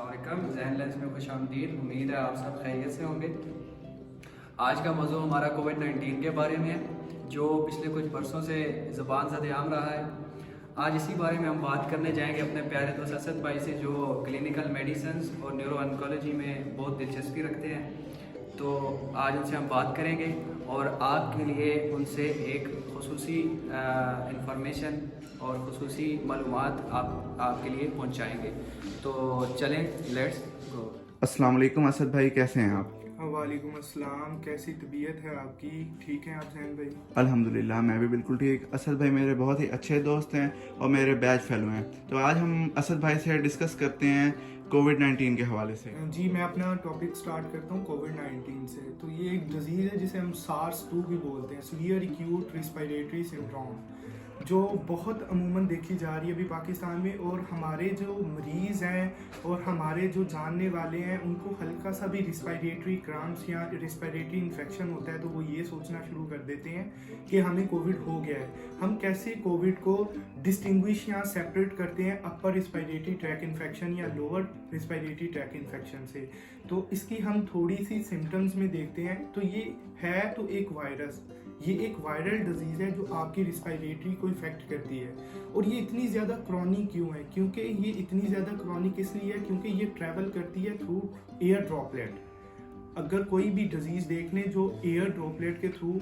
अस्सलाम ज़हन लेंस में खुशामदीद। उम्मीद है आप सब खैरियत से होंगे। आज का मौजू हमारा कोविड-19 के बारे में है, जो पिछले कुछ बरसों से ज़बान ज़द-ए-आम रहा है। आज इसी बारे में हम बात करने जाएंगे अपने प्यारे दोस्त असद भाई से, जो क्लिनिकल मेडिसिन और न्यूरो ऑन्कोलॉजी में बहुत दिलचस्पी रखते हैं। तो आज उनसे हम बात करेंगे और आपके लिए उनसे एक खुसूसी इंफॉर्मेशन और खुसूसी मालूमात आपके लिए पहुंचाएंगे। तो चलें, लेट्स गो। अस्सलाम वालेकुम असद भाई, कैसे हैं आप? वालेकुम अस्सलाम। कैसी तबीयत है आपकी? ठीक हैं आप जैन भाई? अल्हम्दुलिल्लाह, मैं भी बिल्कुल ठीक। असद भाई मेरे बहुत ही अच्छे दोस्त हैं और मेरे बैच फेलो हैं। तो आज हम असद भाई से डिस्कस करते हैं कोविड-19 के हवाले से। जी, मैं अपना टॉपिक स्टार्ट करता हूँ कोविड-19 से। तो ये एक डिजीज़ है जिसे हम SARS-2 भी बोलते हैं, सीवियर एक्यूट रेस्पिरेटरी सिंड्रोम, जो बहुत अमूमन देखी जा रही है अभी पाकिस्तान में। और हमारे जो मरीज़ हैं और हमारे जो जानने वाले हैं, उनको हल्का सा भी रिस्पिरेटरी क्रैम्प्स या रिस्पिरेटरी इन्फेक्शन होता है तो वो ये सोचना शुरू कर देते हैं कि हमें कोविड हो गया है। हम कैसे कोविड को डिस्टिंग्विश या सेपरेट करते हैं अपर रिस्पिरेटरी ट्रैक इन्फेक्शन या लोअर रिस्पिरेटरी ट्रैक इन्फेक्शन से? तो इसकी हम थोड़ी सी सिम्टम्स में देखते हैं। तो ये है तो एक वायरस, ये एक वायरल डिजीज़ है जो आपकी रिस्पिरेटरी को इफेक्ट करती है। और ये इतनी ज़्यादा क्रॉनिक क्यों है? क्योंकि ये इतनी ज़्यादा क्रॉनिक इसलिए है क्योंकि ये ट्रैवल करती है थ्रू एयर ड्रॉपलेट। अगर कोई भी डिजीज़ देख लें जो एयर ड्रॉपलेट के थ्रू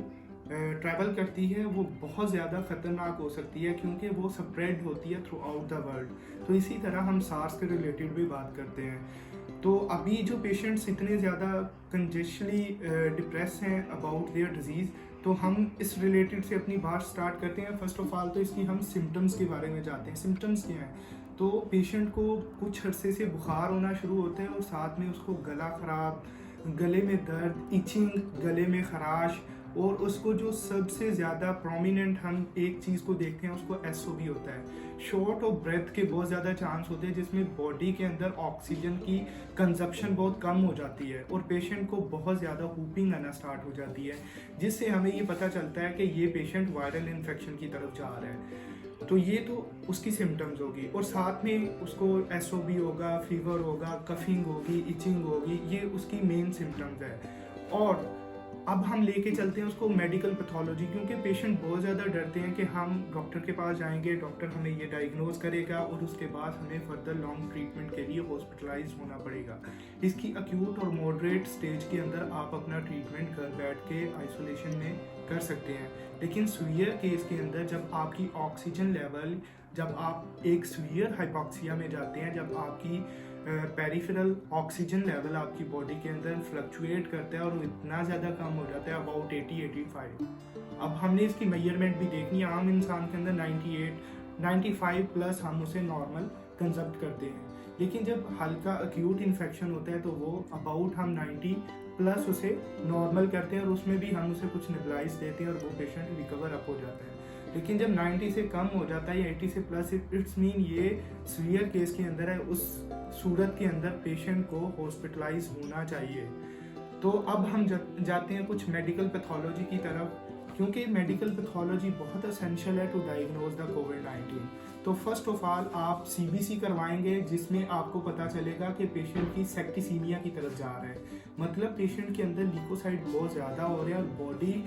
ट्रैवल करती है, वो बहुत ज़्यादा ख़तरनाक हो सकती है क्योंकि वो स्प्रेड होती है थ्रू आउट द वर्ल्ड। तो इसी तरह हम सार्स के रिलेटेड भी बात करते हैं। तो अभी जो पेशेंट्स इतने ज़्यादा कंजेशनली डिप्रेस हैं अबाउट देयर डिजीज़, तो हम इस रिलेटेड से अपनी बात स्टार्ट करते हैं। फर्स्ट ऑफ ऑल तो इसकी हम सिम्टम्स के बारे में जानते हैं। सिम्टम्स क्या हैं? तो पेशेंट को कुछ अरसे से बुखार होना शुरू होता है और साथ में उसको गला ख़राब, गले में दर्द, इचिंग, गले में खराश, और उसको जो सबसे ज़्यादा प्रोमिनेंट हम एक चीज़ को देखते हैं उसको SOB होता है, शॉर्ट ऑफ ब्रेथ के बहुत ज़्यादा चांस होते हैं, जिसमें बॉडी के अंदर ऑक्सीजन की कंजप्शन बहुत कम हो जाती है और पेशेंट को बहुत ज़्यादा हूपिंग आना स्टार्ट हो जाती है, जिससे हमें ये पता चलता है कि ये पेशेंट वायरल इन्फेक्शन की तरफ जा रहा है। तो ये तो उसकी सिम्टम्स होगी और साथ में उसको SOB होगा, फीवर होगा, कफिंग होगी, इचिंग होगी, ये उसकी मेन सिम्टम्स है। और अब हम लेके चलते हैं उसको मेडिकल पैथोलॉजी, क्योंकि पेशेंट बहुत ज़्यादा डरते हैं कि हम डॉक्टर के पास जाएंगे, डॉक्टर हमें ये डायग्नोज करेगा और उसके बाद हमें फर्दर लॉन्ग ट्रीटमेंट के लिए हॉस्पिटलाइज होना पड़ेगा। इसकी अक्यूट और मॉडरेट स्टेज के अंदर आप अपना ट्रीटमेंट घर बैठ के आइसोलेशन में कर सकते हैं, लेकिन सीवियर केस के अंदर जब आपकी ऑक्सीजन लेवल, जब आप एक सीवियर हाइपोक्सिया में जाते हैं, जब आपकी पेरिफेरल ऑक्सीजन लेवल आपकी बॉडी के अंदर फ्लक्चुएट करता है और वो इतना ज़्यादा कम हो जाता है अबाउट 80-85। अब हमने इसकी मेजरमेंट भी देखनी है। आम इंसान के अंदर 98-95 प्लस हम उसे नॉर्मल कंजप्ट करते हैं, लेकिन जब हल्का अक्यूट इन्फेक्शन होता है तो वो अबाउट हम 90 प्लस उसे नॉर्मल करते हैं और उसमें भी हम उसे कुछ नेबुलाइज देते हैं और वो पेशेंट रिकवर अप हो जाता है। लेकिन जब 90 से कम हो जाता है या 80 से प्लस, इट्स मीन ये सीवियर केस के अंदर है। उस सूरत के अंदर पेशेंट को हॉस्पिटलाइज होना चाहिए। तो अब हम जाते हैं कुछ मेडिकल पैथोलॉजी की तरफ, क्योंकि मेडिकल पैथोलॉजी बहुत असेंशियल है टू डायग्नोज द कोविड-19। तो फर्स्ट ऑफ ऑल आप CBC करवाएंगे, जिसमें आपको पता चलेगा कि पेशेंट की सेप्टिसीमिया की तरफ जा रहा है, मतलब पेशेंट के अंदर ल्यूकोसाइट बहुत ज़्यादा हो रहा है और बॉडी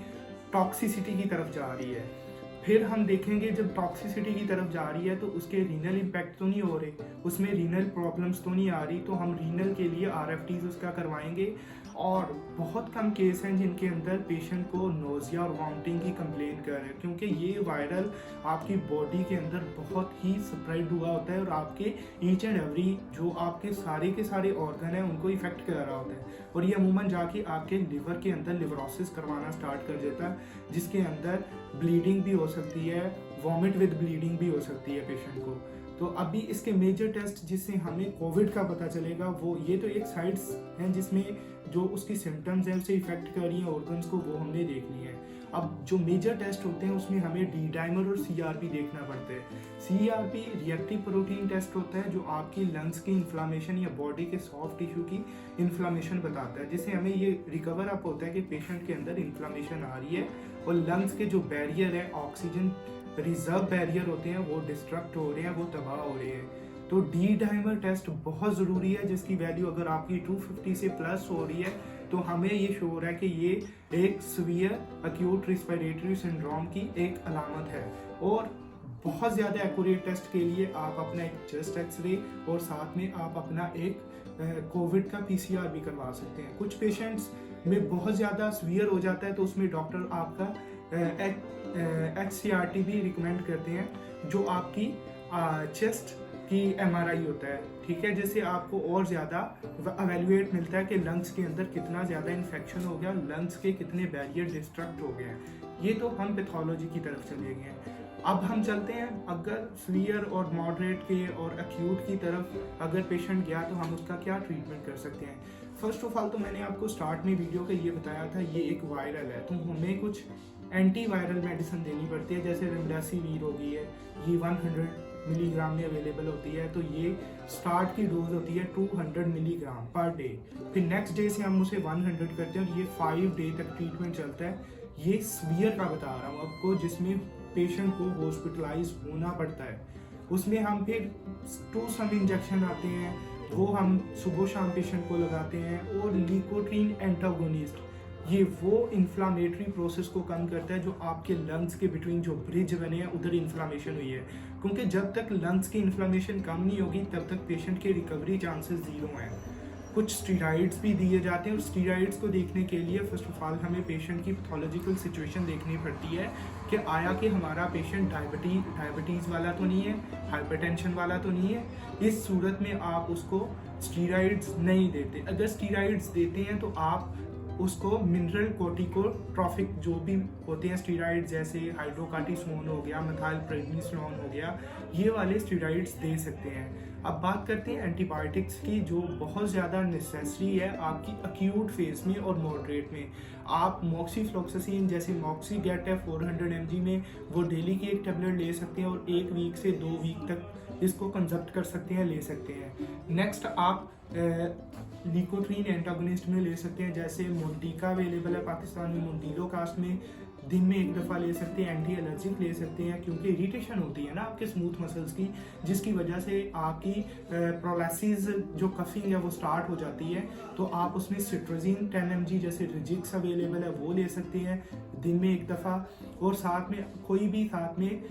टॉक्सिसिटी की तरफ जा रही है। फिर हम देखेंगे जब टॉक्सिसिटी की तरफ जा रही है तो उसके रीनल इम्पैक्ट तो नहीं हो रहे, उसमें रीनल प्रॉब्लम्स तो नहीं आ रही, तो हम रीनल के लिए RFTs उसका करवाएंगे। और बहुत कम केस हैं जिनके अंदर पेशेंट को नोजिया और वॉमिटिंग की कंप्लेन कर रहे हैं, क्योंकि ये वायरल आपकी बॉडी के अंदर बहुत ही स्प्रेड हुआ होता है और आपके ईच एंड एवरी जो आपके सारे ऑर्गन हैं उनको इफेक्ट कर रहा होता है, और ये अमूमन जाके आपके लिवर के अंदर लिवरोसिस करवाना स्टार्ट कर देता है, जिसके अंदर ब्लीडिंग भी हो सकती है, वॉमिट विद ब्लीडिंग भी हो सकती है पेशेंट को। तो अभी इसके मेजर टेस्ट जिससे हमें कोविड का पता चलेगा, वो ये तो एक साइड्स हैं जिसमें जो उसकी सिम्टम्स हैं उसे इफेक्ट कर रही हैं ऑर्गन्स को, वो हमने देखनी है। अब जो मेजर टेस्ट होते हैं उसमें हमें D-डाइमर और CRP देखना पड़ता है। CRP रिएक्टिव प्रोटीन टेस्ट होता है जो आपकी लंग्स की इन्फ्लामेशन या बॉडी के सॉफ्ट टिश्यू की इन्फ्लामेशन बताता है, जिससे हमें ये रिकवर अप होता है कि पेशेंट के अंदर इन्फ्लामेशन आ रही है और लंग्स के जो बैरियर है, ऑक्सीजन रिजर्व बैरियर होते हैं, वो डिस्ट्रक्ट हो रहे हैं, वो तबाह हो रहे हैं। तो डी डाइमर टेस्ट बहुत ज़रूरी है, जिसकी वैल्यू अगर आपकी 250 से प्लस हो रही है तो हमें ये शो हो रहा है कि ये एक सीवियर एक्यूट रिस्पिरेटरी सिंड्रोम की एक अलामत है। और बहुत ज़्यादा एक्यूरेट टेस्ट के लिए आप अपना एक चेस्ट एक्सरे और साथ में आप अपना एक कोविड का PCR भी करवा सकते हैं। कुछ पेशेंट्स में बहुत ज़्यादा सीवियर हो जाता है तो उसमें डॉक्टर आपका HCRT भी रिकमेंड करते हैं, जो आपकी चेस्ट की MRI होता है, ठीक है, जिससे आपको और ज़्यादा एवेल्युएट मिलता है कि लंग्स के अंदर कितना ज़्यादा इन्फेक्शन हो गया, लंग्स के कितने बैरियर डिस्ट्रक्ट हो गए हैं। ये तो हम पैथोलॉजी की तरफ चले गए हैं। अब हम चलते हैं, अगर सीवियर और मॉडरेट के और एक्यूट की तरफ अगर पेशेंट गया तो हम उसका क्या ट्रीटमेंट कर सकते हैं। फर्स्ट ऑफ ऑल तो मैंने आपको स्टार्ट में वीडियो का ये बताया था, ये एक वायरल है तो हमें कुछ एंटी वायरल मेडिसिन देनी पड़ती है, जैसे रेमडेसिविर हो गई है, ये 100 मिलीग्राम में अवेलेबल होती है, तो ये स्टार्ट की डोज होती है 200 मिलीग्राम पर डे। फिर नेक्स्ट डे से हम उसे 100 करते हैं और ये 5 डे तक ट्रीटमेंट चलता है। ये सीवियर का बता रहा हूँ आपको, जिसमें पेशेंट को हॉस्पिटलाइज होना पड़ता है। उसमें हम फिर 2 सम इंजेक्शन आते हैं, वो हम सुबह शाम पेशेंट को लगाते हैं। और लिकोट्रीन एंटागोनिस्ट, ये वो इन्फ्लामेटरी प्रोसेस को कम करता है जो आपके लंग्स के बिटवीन जो ब्रिज बने हैं उधर इन्फ्लामेशन हुई है, क्योंकि जब तक लंग्स की इन्फ्लामेशन कम नहीं होगी तब तक पेशेंट के रिकवरी चांसेस 0 हैं। कुछ स्टीरॉइड्स भी दिए जाते हैं और स्टीरॉइड्स को देखने के लिए फर्स्ट ऑफ ऑल हमें पेशेंट की पैथोलॉजिकल सिचुएशन देखनी पड़ती है कि आया कि हमारा पेशेंट डायबिटीज़ वाला तो नहीं है, हाइपरटेंशन वाला तो नहीं है। इस सूरत में आप उसको स्टीरॉइड्स नहीं देते। अगर स्टीरॉइड्स देते हैं तो आप उसको मिनरल कोर्टिकोट्रॉफिक जो भी होते हैं स्टीरॉइड्स, जैसे हाइड्रोकार्टिसोन हो गया, मिथाइल प्रेडनिसोलोन हो गया, ये वाले स्टीरॉइड्स दे सकते हैं। अब बात करते हैं एंटीबायोटिक्स की, जो बहुत ज़्यादा नेसेसरी है आपकी एक्यूट फेज में और मॉडरेट में। आप मॉक्सीफ्लोक्सासिन जैसे मॉक्सीगेट है 400 mg में, वो डेली की एक टेबलेट ले सकते हैं और 1 वीक से 2 वीक तक इसको कंजप्ट कर सकते हैं, ले सकते हैं। नेक्स्ट आप लिकोट्रीन एंटागोनिस्ट में ले सकते हैं, जैसे मोन्टिका अवेलेबल है पाकिस्तान में, मोन्टिलो कास्ट में दिन में 1 दफ़ा ले सकते हैं। एंटी एलर्जिक ले सकते हैं, क्योंकि इरिटेशन होती है ना आपके स्मूथ मसल्स की, जिसकी वजह से आपकी प्रोलैसिस जो कफिंग है वो स्टार्ट हो जाती है। तो आप उसमें सिट्रोजिन 10 mg जैसे रिजिक्स अवेलेबल है, वो ले सकते हैं दिन में 1 दफ़ा। और साथ में कोई भी साथ में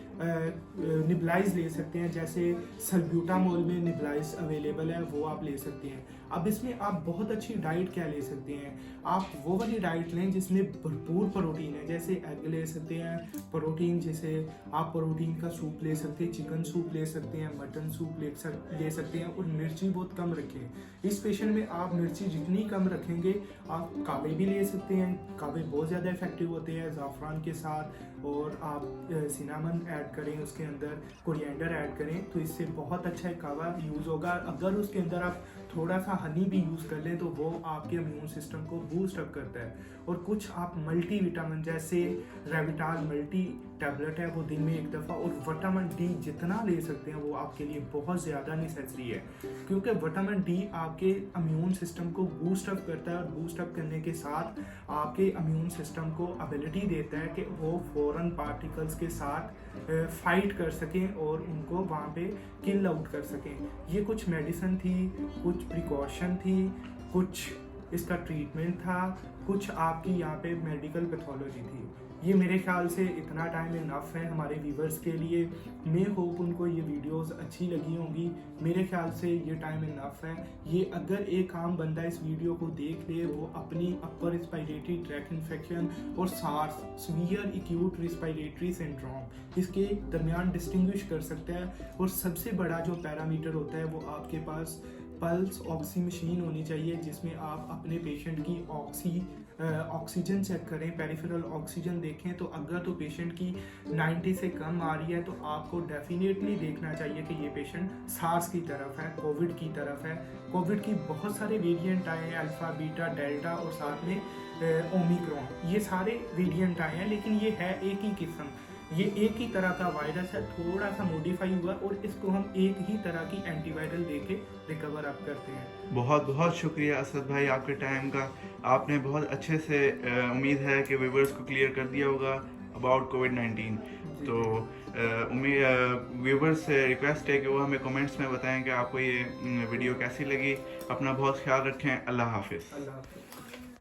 निबलाइज ले सकते हैं, जैसे सल्ब्यूटामोल में निबलाइज अवेलेबल है, वो आप ले सकते हैं। अब इसमें आप बहुत अच्छी डाइट क्या ले सकते हैं, आप वो वाली डाइट लें जिसमें भरपूर प्रोटीन है, जैसे एग ले सकते हैं, प्रोटीन जैसे आप प्रोटीन का सूप ले सकते हैं, चिकन सूप ले सकते हैं, मटन सूप ले सकते हैं। और मिर्ची बहुत कम रखें। इस पेशेंट में आप मिर्ची जितनी कम रखेंगे, आप कावे भी ले सकते हैं, कावे बहुत ज़्यादा इफेक्टिव होते हैं ज़ाफ़रान के साथ। और आप सिनामन ऐड करें, उसके अंदर कोरिएंडर ऐड करें, तो इससे बहुत अच्छा एक कावा यूज़ होगा। अगर उसके अंदर आप थोड़ा सा हनी भी यूज़ कर लें तो वो आपके इम्यून सिस्टम को बूस्ट अप करता है। और कुछ आप मल्टी विटामिन जैसे रेविटाल मल्टी टैबलेट है, वो दिन में 1 दफ़ा, और विटामिन डी जितना ले सकते हैं वो आपके लिए बहुत ज़्यादा नेसेसरी है, क्योंकि विटामिन डी आपके इम्यून सिस्टम को बूस्ट अप करता है। और बूस्ट अप करने के साथ आपके इम्यून सिस्टम को एबिलिटी देता है कि वो फॉरेन पार्टिकल्स के साथ फाइट कर सकें और उनको वहाँ पे किल आउट कर सकें। ये कुछ मेडिसिन थी, कुछ प्रिकॉशन थी, कुछ इसका ट्रीटमेंट था, कुछ आपकी यहाँ पे मेडिकल पैथोलॉजी थी। ये मेरे ख्याल से इतना टाइम इनफ है हमारे व्यूवर्स के लिए। मैं होप उनको ये वीडियोस अच्छी लगी होंगी। मेरे ख्याल से ये टाइम इनफ है। ये अगर एक आम बंदा इस वीडियो को देख ले, वो अपनी अपर रिस्पिरेटरी ट्रैक्ट इन्फेक्शन और SARS severe acute respiratory syndrome इसके दरमियान डिस्टिंग्विश कर सकता है। और सबसे बड़ा जो पैरामीटर होता है वो आपके पास पल्स ऑक्सी मशीन होनी चाहिए, जिसमें आप अपने पेशेंट की ऑक्सीजन चेक करें, पेरिफेरल ऑक्सीजन देखें। तो अगर तो पेशेंट की 90 से कम आ रही है तो आपको डेफिनेटली देखना चाहिए कि ये पेशेंट सार्स की तरफ है, कोविड की तरफ है। कोविड की बहुत सारे वेरिएंट आए हैं, अल्फा, बीटा, डेल्टा और साथ में ओमिक्रॉन, ये सारे वेरिएंट आए हैं, लेकिन ये है एक ही किस्म, ये एक ही तरह का वायरस है, थोड़ा सा मॉडिफाई हुआ और इसको हम एक ही तरह की एंटीवायरल देके रिकवर अप करते हैं। बहुत बहुत शुक्रिया असद भाई आपके टाइम का। आपने बहुत अच्छे से उम्मीद है कि व्यूवर्स को क्लियर कर दिया होगा अबाउट कोविड-19। तो उम्मीद व्यूवर्स से रिक्वेस्ट है कि वो हमें कमेंट्स में बताएं कि आपको ये वीडियो कैसी लगी। अपना बहुत ख्याल रखें। अल्लाह हाफिज़। अल्लाह हाफिज़।